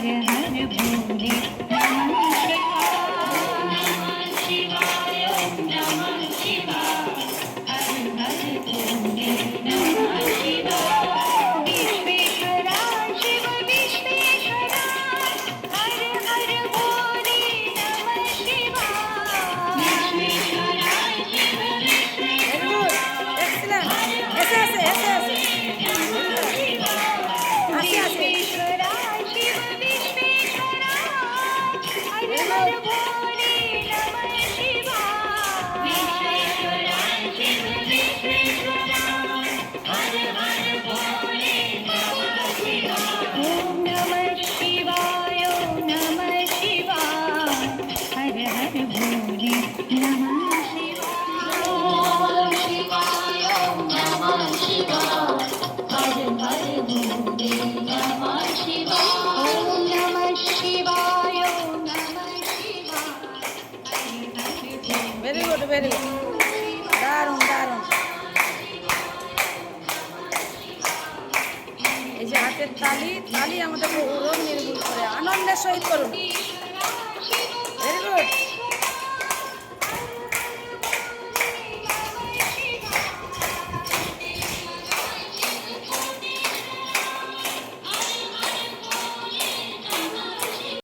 Very good, very good. দারুণ দারুণ। এই যে হাতের তালি তালি আমাদের রোগ নির্মূল করে, আনন্দের সহিত করুন। Very good.